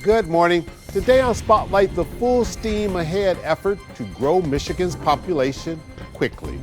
Good morning. Today on Spotlight, the full steam ahead effort to grow Michigan's population quickly.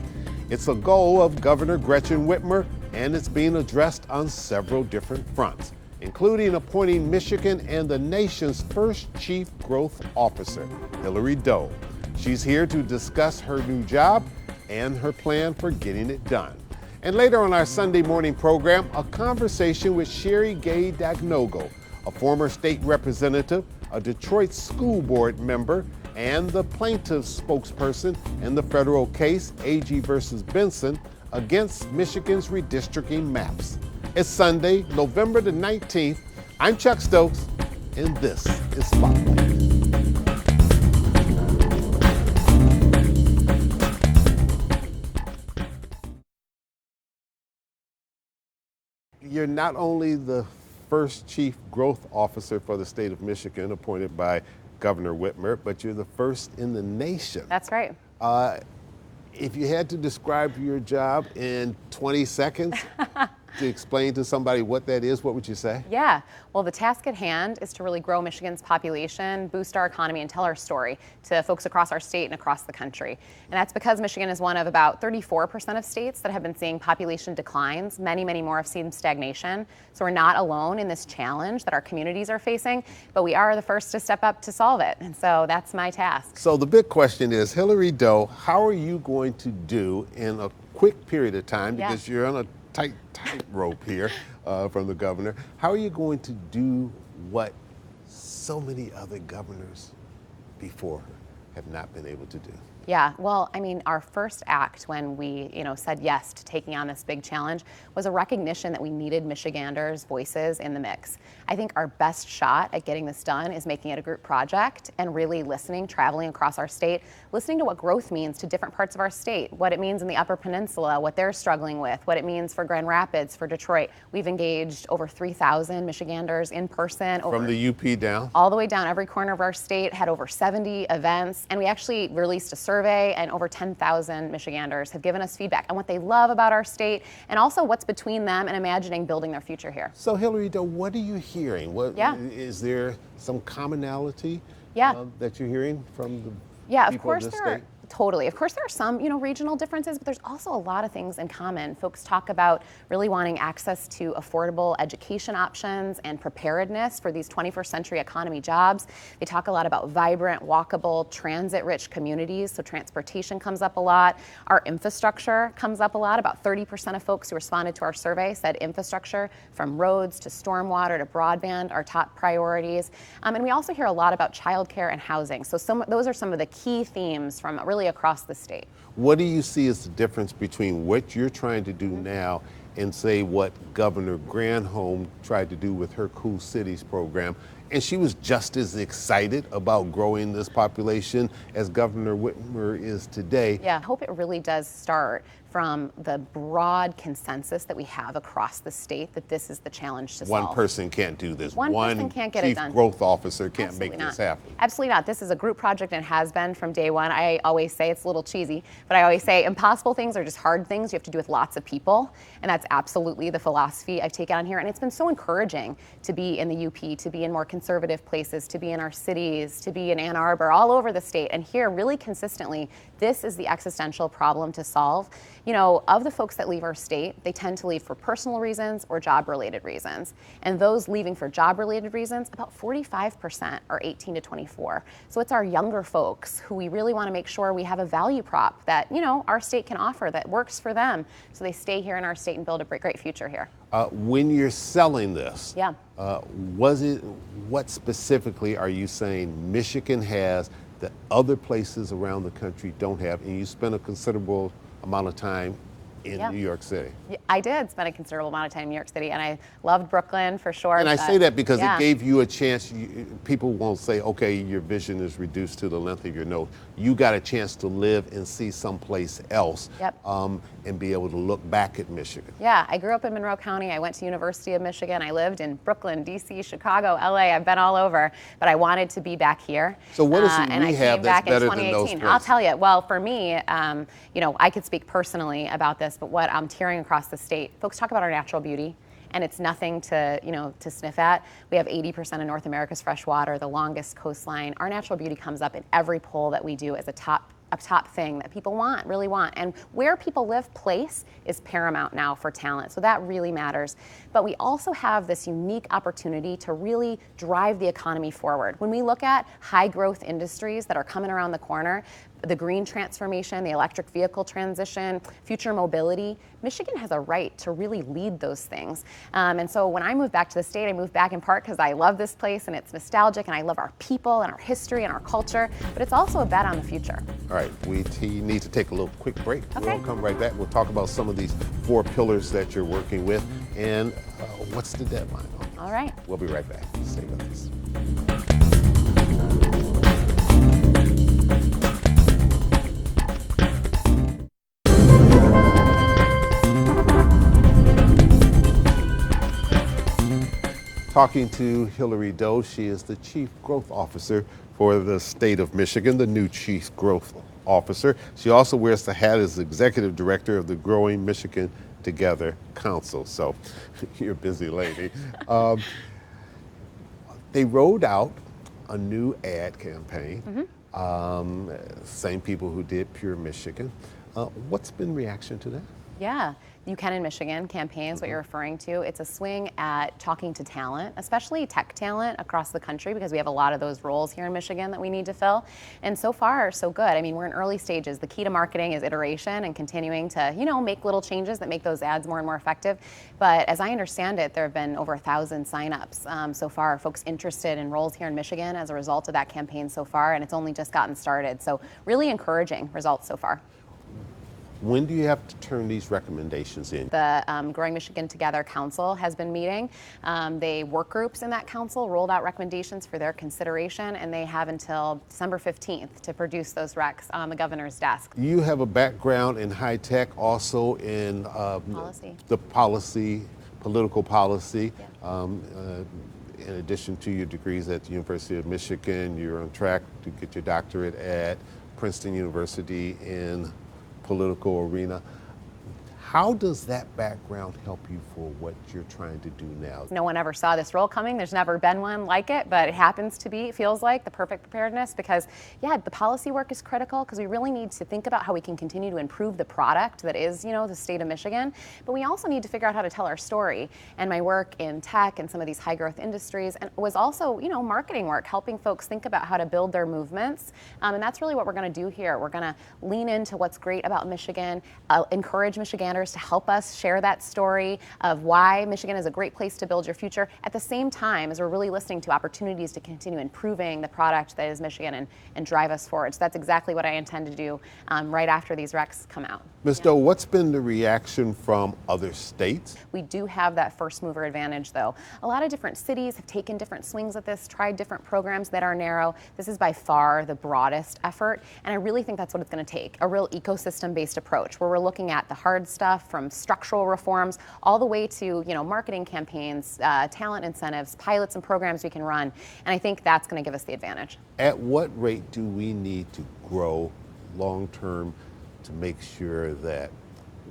It's a goal of Governor Gretchen Whitmer, and it's being addressed on several different fronts, including appointing Michigan and the nation's first chief growth officer, Hillary Doe. She's here to discuss her new job and her plan for getting it done. And later on our Sunday morning program, a conversation with Sherry Gay Dagnogo, a former state representative, a Detroit school board member, and the plaintiff's spokesperson in the federal case, AG versus Benson, against Michigan's redistricting maps. It's Sunday, November the 19th. I'm Chuck Stokes, and this is Spotlight. You're not only the first chief growth officer for the state of Michigan appointed by Governor Whitmer, but you're the first in the nation. That's right. If you had to describe your job in 20 seconds to explain to somebody what that is, what would you say? Yeah, well, the task at hand is to really grow Michigan's population, boost our economy, and tell our story to folks across our state and across the country. And that's because Michigan is one of about 34% of states that have been seeing population declines. Many, many more have seen stagnation. So we're not alone in this challenge that our communities are facing, but we are the first to step up to solve it. And so that's my task. So the big question is, Hillary Doe, how are you going to do in a quick period of time, because you're on a tight rope here from the governor, how are you going to do what so many other governors before her have not been able to do? Yeah, well, I mean, our first act when we, said yes to taking on this big challenge was a recognition that we needed Michiganders' voices in the mix. I think our best shot at getting this done is making it a group project and really listening, traveling across our state, listening to what growth means to different parts of our state, what it means in the Upper Peninsula, what they're struggling with, what it means for Grand Rapids, for Detroit. We've engaged over 3,000 Michiganders in person. From the UP down? All the way down, every corner of our state, had over 70 events, and we actually released a survey, and over 10,000 Michiganders have given us feedback on what they love about our state and also what's between them and imagining building their future here. So Hillary Doe, what are you hearing? Is there some commonality that you're hearing from the people of this state? Totally. Of course, there are some, regional differences, but there's also a lot of things in common. Folks talk about really wanting access to affordable education options and preparedness for these 21st century economy jobs. They talk a lot about vibrant, walkable, transit-rich communities, so transportation comes up a lot. Our infrastructure comes up a lot. About 30% of folks who responded to our survey said infrastructure, from roads to stormwater to broadband, are top priorities. And we also hear a lot about childcare and housing. So those are some of the key themes from really across the state. What do you see as the difference between what you're trying to do now and say what Governor Granholm tried to do with her Cool Cities program? And she was just as excited about growing this population as Governor Whitmer is today. Yeah, I hope it really does start from the broad consensus that we have across the state that this is the challenge to solve. One person can't do this. One person can't get it done. Chief growth officer can't make this happen. Absolutely not. This is a group project and has been from day one. I always say, it's a little cheesy, but I always say impossible things are just hard things you have to do with lots of people. And that's absolutely the philosophy I've taken on here. And it's been so encouraging to be in the UP, to be in more conservative places, to be in our cities, to be in Ann Arbor, all over the state. And here, really consistently, this is the existential problem to solve. Of the folks that leave our state, they tend to leave for personal reasons or job-related reasons. And those leaving for job-related reasons, about 45% are 18 to 24. So it's our younger folks who we really want to make sure we have a value prop that, our state can offer that works for them, so they stay here in our state and build a great future here. When you're selling this, what specifically are you saying Michigan has that other places around the country don't have, and you spend a considerable amount of time in New York City? I did spend a considerable amount of time in New York City, and I loved Brooklyn for sure. And I say that because it gave you a chance. People won't say, okay, your vision is reduced to the length of your nose. You got a chance to live and see someplace else and be able to look back at Michigan. Yeah, I grew up in Monroe County. I went to University of Michigan. I lived in Brooklyn, D.C., Chicago, L.A. I've been all over, but I wanted to be back here. So what is it we have that's better than those places? I'll tell you. Well, for me, I could speak personally about this. this, but what I'm hearing across the state, folks talk about our natural beauty, and it's nothing to, to sniff at. We have 80% of North America's fresh water, the longest coastline. Our natural beauty comes up in every poll that we do as a top thing that people really want. And where people live, place is paramount now for talent. So that really matters. But we also have this unique opportunity to really drive the economy forward. When we look at high growth industries that are coming around the corner, the green transformation, the electric vehicle transition, future mobility, Michigan has a right to really lead those things. And so when I moved back to the state, I moved back in part because I love this place and it's nostalgic and I love our people and our history and our culture, but it's also a bet on the future. All right, we need to take a little quick break. Okay. We'll come right back. We'll talk about some of these 4 pillars that you're working with and what's the deadline on this. All right. We'll be right back. Stay with us. Talking to Hillary Doe. She is the Chief Growth Officer for the state of Michigan, the new Chief Growth Officer. She also wears the hat as Executive Director of the Growing Michigan Together Council. So you're a busy lady. They rolled out a new ad campaign. Same people who did Pure Michigan. What's been reaction to that? Yeah, You Can in Michigan campaign is what you're referring to. It's a swing at talking to talent, especially tech talent across the country, because we have a lot of those roles here in Michigan that we need to fill. And so far, so good. I mean, we're in early stages. The key to marketing is iteration and continuing to, make little changes that make those ads more and more effective. But as I understand it, there have been over 1,000 signups so far, folks interested in roles here in Michigan as a result of that campaign so far, and it's only just gotten started. So really encouraging results so far. When do you have to turn these recommendations in? The Growing Michigan Together Council has been meeting. They work groups in that council rolled out recommendations for their consideration, and they have until December 15th to produce those recs on the governor's desk. You have a background in high tech, also in political policy. Yeah. In addition to your degrees at the University of Michigan, you're on track to get your doctorate at Princeton University in political arena. How does that background help you for what you're trying to do now? No one ever saw this role coming. There's never been one like it, but it happens to be, it feels like, the perfect preparedness because, yeah, the policy work is critical because we really need to think about how we can continue to improve the product that is, the state of Michigan. But we also need to figure out how to tell our story. And my work in tech and some of these high growth industries and was also, marketing work, helping folks think about how to build their movements. And that's really what we're going to do here. We're going to lean into what's great about Michigan, encourage Michiganders to help us share that story of why Michigan is a great place to build your future at the same time as we're really listening to opportunities to continue improving the product that is Michigan and drive us forward. So that's exactly what I intend to do right after these recs come out. Ms. Doe, what's been the reaction from other states? We do have that first mover advantage though. A lot of different cities have taken different swings at this, tried different programs that are narrow. This is by far the broadest effort, and I really think that's what it's going to take, a real ecosystem-based approach where we're looking at the hard stuff from structural reforms all the way to marketing campaigns, talent incentives, pilots and programs we can run, and I think that's going to give us the advantage. At what rate do we need to grow long-term to make sure that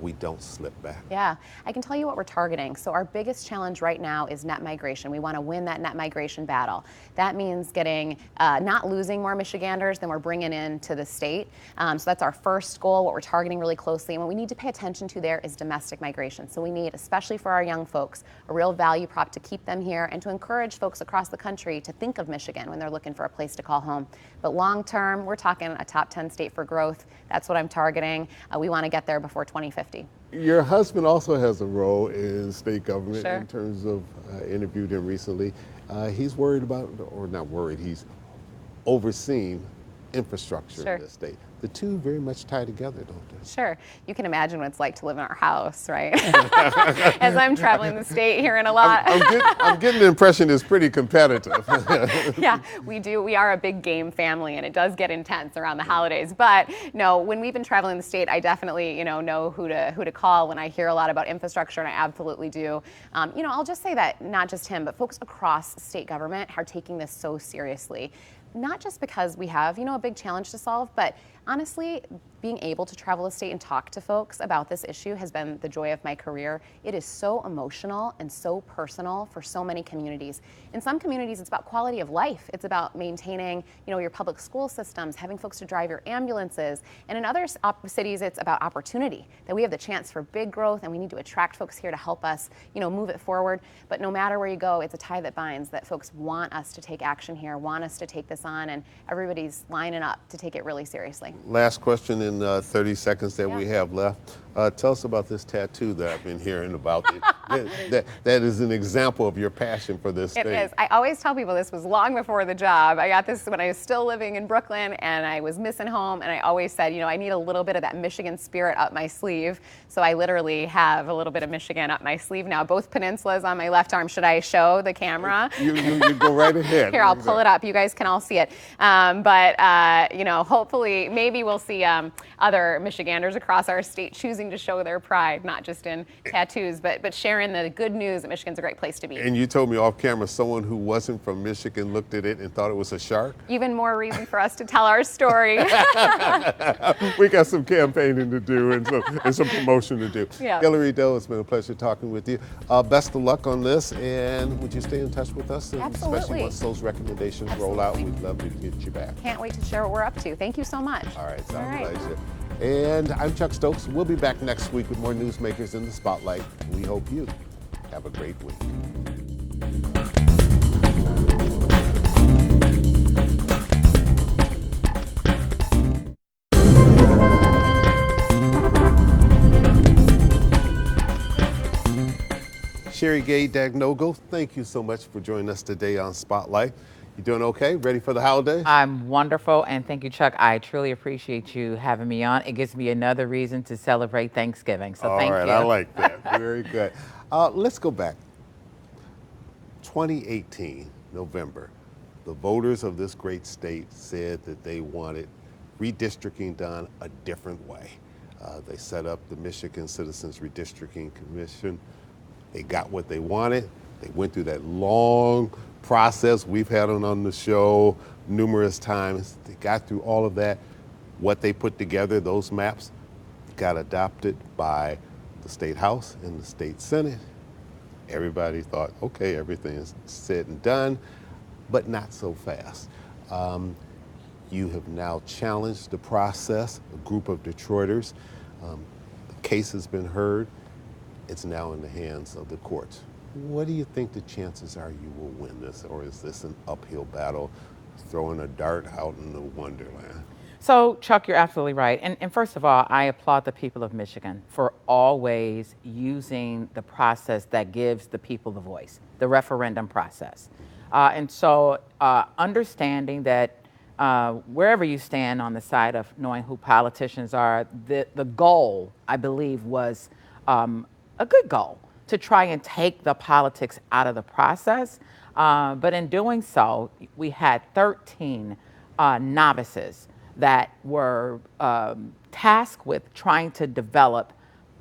we don't slip back? Yeah, I can tell you what we're targeting. So our biggest challenge right now is net migration. We want to win that net migration battle. That means getting, not losing more Michiganders than we're bringing into the state. So that's our first goal, what we're targeting really closely. And what we need to pay attention to there is domestic migration. So we need, especially for our young folks, a real value prop to keep them here and to encourage folks across the country to think of Michigan when they're looking for a place to call home. But long term, we're talking a top 10 state for growth. That's what I'm targeting. We want to get there before 2050. Your husband also has a role in state government. Sure. In terms of, interviewed him recently. He's worried about, or not worried, he's overseen infrastructure Sure. in the state. The two very much tie together, don't they? Sure. You can imagine what it's like to live in our house, right? As I'm traveling the state, hearing a lot. I'm getting the impression it's pretty competitive. Yeah, we do. We are a big game family, and it does get intense around the holidays. But no, when we've been traveling the state, I definitely, know who to call when I hear a lot about infrastructure, and I absolutely do. I'll just say that not just him, but folks across state government are taking this so seriously. Not just because we have, a big challenge to solve, but honestly, being able to travel the state and talk to folks about this issue has been the joy of my career. It is so emotional and so personal for so many communities. In some communities, it's about quality of life. It's about maintaining, your public school systems, having folks to drive your ambulances. And in other cities, it's about opportunity, that we have the chance for big growth and we need to attract folks here to help us, move it forward. But no matter where you go, it's a tie that binds, that folks want us to take action here, want us to take this on, and everybody's lining up to take it really seriously. Last question in 30 seconds that we have left. Tell us about this tattoo that I've been hearing about. that is an example of your passion for this thing. It is. I always tell people this was long before the job. I got this when I was still living in Brooklyn and I was missing home, and I always said, I need a little bit of that Michigan spirit up my sleeve. So I literally have a little bit of Michigan up my sleeve now. Both peninsulas on my left arm. Should I show the camera? You go right ahead. Here, I'll pull it up. You guys can all see it. Hopefully, maybe we'll see other Michiganders across our state choosing to show their pride, not just in tattoos, but sharing the good news that Michigan's a great place to be. And you told me off camera someone who wasn't from Michigan looked at it and thought it was a shark? Even more reason for us to tell our story. We got some campaigning to do and some promotion to do. Yeah. Hillary Doe, it's been a pleasure talking with you. Best of luck on this, and would you stay in touch with us? Absolutely. Especially once those recommendations roll out, we'd love to get you back. Can't wait to share what we're up to. Thank you so much. All right, sounds pleasure. And I'm Chuck Stokes. We'll be back next week with more newsmakers in the spotlight. We hope you have a great week. Sherry Gay Dagnogle, thank you so much for joining us today on Spotlight. You doing okay? Ready for the holiday? I'm wonderful, and thank you, Chuck. I truly appreciate you having me on. It gives me another reason to celebrate Thanksgiving, so thank you. All right, I like that. Very good. Let's go back. 2018, November, the voters of this great state said that they wanted redistricting done a different way. They set up the Michigan Citizens Redistricting Commission. They got what they wanted. They went through that long process. We've had them on the show numerous times. They got through all of that. What they put together, those maps, got adopted by the State House and the State Senate. Everybody thought, okay, everything is said and done, but not so fast. You have now challenged the process, a group of Detroiters. The case has been heard. It's now in the hands of the courts. What do you think the chances are you will win this, or is this an uphill battle, throwing a dart out in the wonderland? So, Chuck, you're absolutely right. And first of all, I applaud the people of Michigan for always using the process that gives the people the voice, the referendum process. Understanding that wherever you stand on the side of knowing who politicians are, the goal, I believe, was a good goal to try and take the politics out of the process. But in doing so, we had 13 novices that were tasked with trying to develop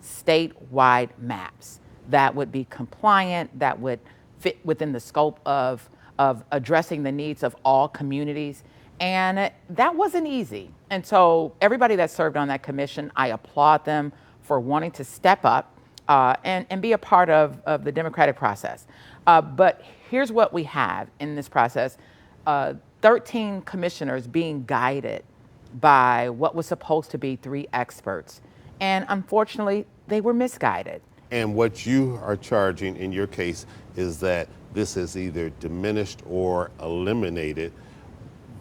statewide maps that would be compliant, that would fit within the scope of addressing the needs of all communities. And that wasn't easy. And so everybody that served on that commission, I applaud them for wanting to step up and be a part of the democratic process. But here's what we have in this process. 13 commissioners being guided by what was supposed to be 3 experts. And unfortunately, they were misguided. And what you are charging in your case is that this has either diminished or eliminated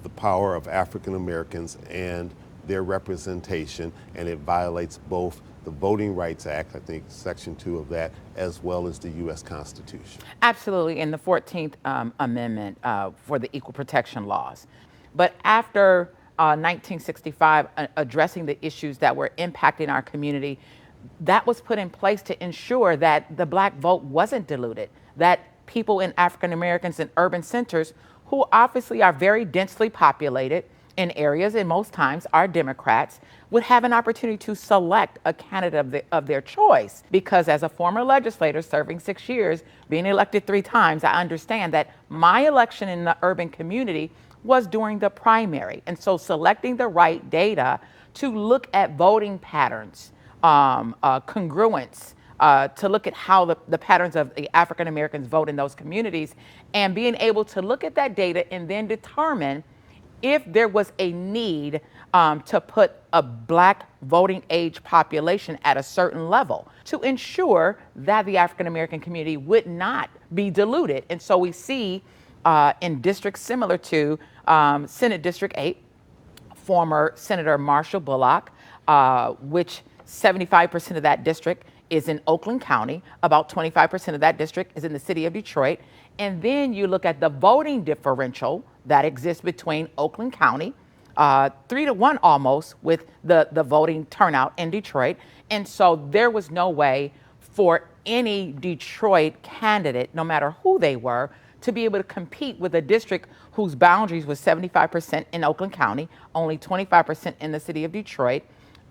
the power of African Americans and their representation, and it violates both the Voting Rights Act, I think Section 2 of that, as well as the U.S. Constitution. Absolutely, in the 14th Amendment for the Equal Protection Laws. But after 1965, addressing the issues that were impacting our community, that was put in place to ensure that the Black vote wasn't diluted, that people in African Americans in urban centers, who obviously are very densely populated in areas and most times are Democrats, would have an opportunity to select a candidate of their choice. Because as a former legislator serving 6 years, being elected 3 times, I understand that my election in the urban community was during the primary. And so selecting the right data to look at voting patterns, congruence, to look at how the patterns of the African Americans vote in those communities, and being able to look at that data and then determine if there was a need to put a Black voting age population at a certain level to ensure that the African American community would not be diluted. And so we see in districts similar to Senate District 8, former Senator Marshall Bullock, which 75% of that district is in Oakland County, about 25% of that district is in the city of Detroit. And then you look at the voting differential that exists between Oakland County, 3-1 almost, with the voting turnout in Detroit. And so there was no way for any Detroit candidate, no matter who they were, to be able to compete with a district whose boundaries was 75% in Oakland County, only 25% in the city of Detroit,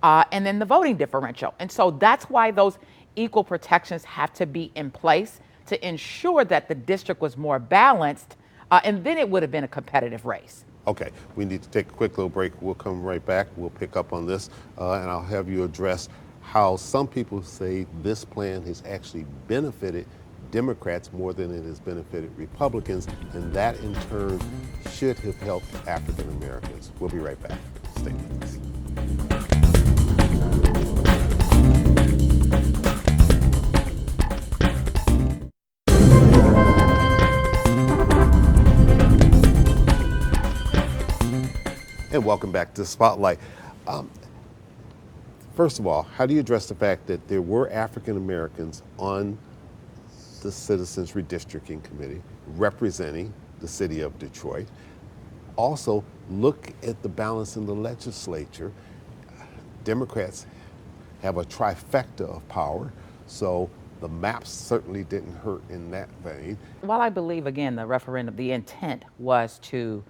and then the voting differential. And so that's why those equal protections have to be in place to ensure that the district was more balanced, and then it would have been a competitive race. Okay, we need to take a quick little break. We'll come right back. We'll pick up on this, and I'll have you address how some people say this plan has actually benefited Democrats more than it has benefited Republicans, and that in turn should have helped African Americans. We'll be right back. Stay with us. And welcome back to Spotlight. First of all, how do you address the fact that there were African Americans on the Citizens Redistricting Committee representing the city of Detroit? Also, look at the balance in the legislature. Democrats have a trifecta of power, so the maps certainly didn't hurt in that vein. While I believe, again, the referendum, the intent was to,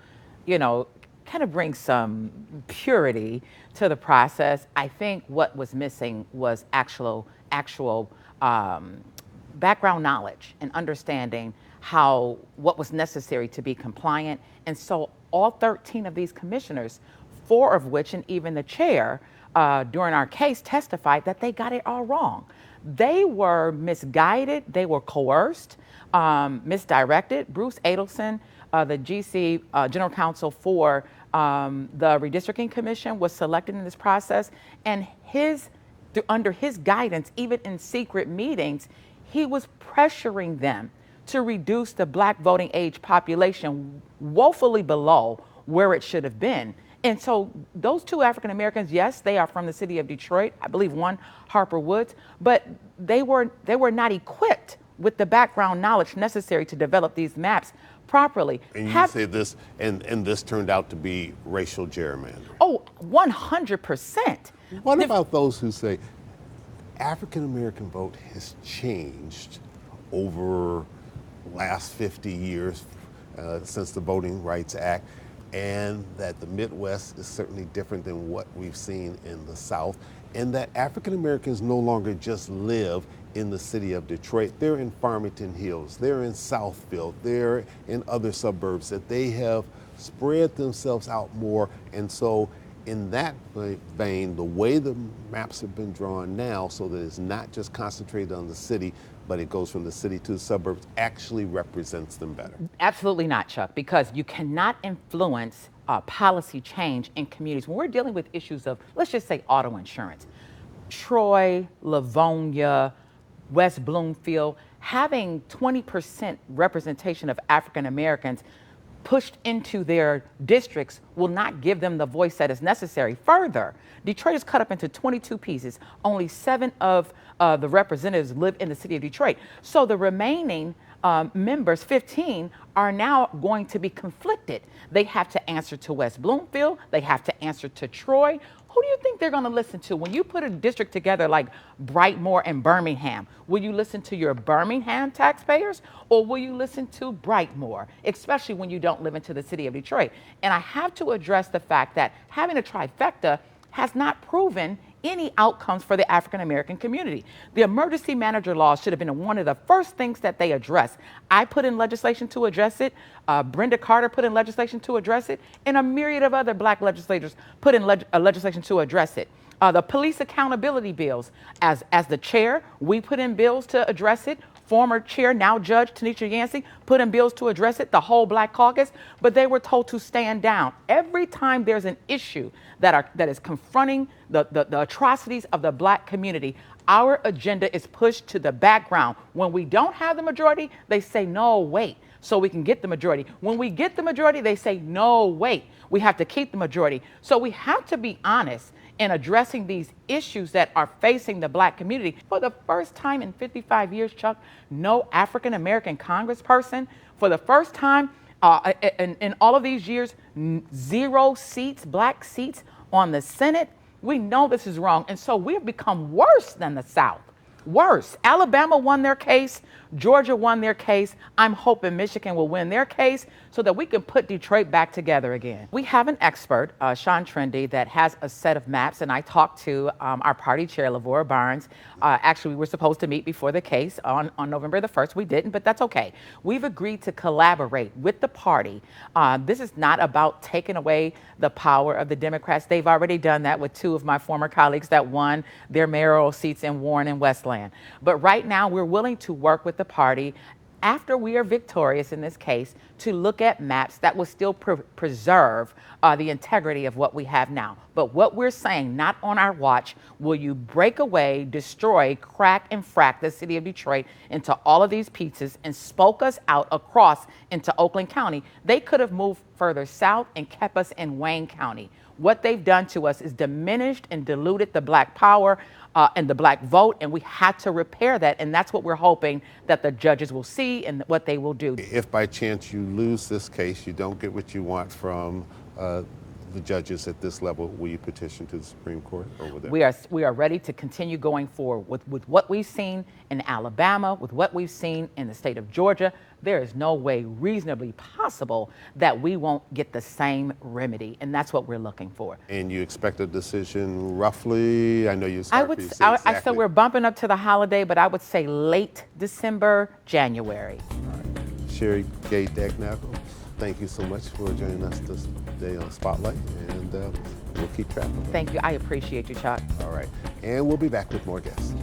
kind of bring some purity to the process, I think what was missing was actual background knowledge and understanding what was necessary to be compliant. And so all 13 of these commissioners, 4 of which, and even the chair during our case, testified that they got it all wrong. They were misguided, they were coerced, misdirected. Bruce Adelson, the GC General Counsel for the Redistricting Commission, was selected in this process, and under his guidance, even in secret meetings, he was pressuring them to reduce the Black voting age population woefully below where it should have been. And so those 2 African Americans, yes, they are from the city of Detroit, I believe one Harper Woods, but they were not equipped with the background knowledge necessary to develop these maps properly. And you say this, and this turned out to be racial gerrymandering. Oh, 100%. What about those who say African American vote has changed over the last 50 years since the Voting Rights Act, and that the Midwest is certainly different than what we've seen in the South, and that African Americans no longer just live in the city of Detroit. They're in Farmington Hills, they're in Southfield, they're in other suburbs, that they have spread themselves out more. And so in that vein, the way the maps have been drawn now, so that it's not just concentrated on the city, but it goes from the city to the suburbs, actually represents them better. Absolutely not, Chuck, because you cannot influence policy change in communities. When we're dealing with issues of, let's just say, auto insurance, Troy, Livonia, West Bloomfield, having 20% representation of African Americans pushed into their districts will not give them the voice that is necessary. Further, Detroit is cut up into 22 pieces. Only 7 of the representatives live in the city of Detroit. So the remaining members, 15, are now going to be conflicted. They have to answer to West Bloomfield. They have to answer to Troy. Who do you think they're going to listen to? When you put a district together like Brightmoor and Birmingham, will you listen to your Birmingham taxpayers, or will you listen to Brightmoor, especially when you don't live into the city of Detroit? And I have to address the fact that having a trifecta has not proven any outcomes for the African American community. The emergency manager laws should have been one of the first things that they addressed. I put in legislation to address it. Brenda Carter put in legislation to address it, and a myriad of other black legislators put in legislation to address it. The police accountability bills, as the chair, we put in bills to address it. Former chair, now Judge Tanisha Yancey, put in bills to address it, the whole Black Caucus, but they were told to stand down. Every time there's an issue that is confronting the atrocities of the black community, our agenda is pushed to the background. When we don't have the majority, they say, no, wait, so we can get the majority. When we get the majority, they say, no, wait, we have to keep the majority. So we have to be honest in addressing these issues that are facing the black community. For the first time in 55 years, Chuck, no African American congressperson. For the first time in all of these years, 0 seats, black seats on the Senate. We know this is wrong. And so we've become worse than the South. Worse. Alabama won their case. Georgia won their case. I'm hoping Michigan will win their case so that we can put Detroit back together again. We have an expert, Sean Trendy, that has a set of maps, and I talked to our party chair, Lavora Barnes. Actually, we were supposed to meet before the case on November the 1st. We didn't, but that's okay. We've agreed to collaborate with the party. This is not about taking away the power of the Democrats. They've already done that with 2 of my former colleagues that won their mayoral seats in Warren and Westland. But right now, we're willing to work with the party after we are victorious in this case to look at maps that will still preserve the integrity of what we have now. But what we're saying, not on our watch, will you break away, destroy, crack, and frack the city of Detroit into all of these pieces and spoke us out across into Oakland County. They could have moved further south and kept us in Wayne County. What they've done to us is diminished and diluted the black power and the black vote, and we had to repair that, and that's what we're hoping that the judges will see and what they will do. If by chance you lose this case, you don't get what you want from the judges at this level, will you petition to the Supreme Court over there? We are ready to continue going forward with what we've seen in Alabama, with what we've seen in the state of Georgia. There is no way reasonably possible that we won't get the same remedy, and that's what we're looking for. And you expect a decision roughly? I know you. I said we're bumping up to the holiday, but I would say late December, January. Sherry Gay Dagnagle, thank you so much for joining us this day on Spotlight, and we'll keep track of it. Thank you. I appreciate you, Chuck. All right. And we'll be back with more guests.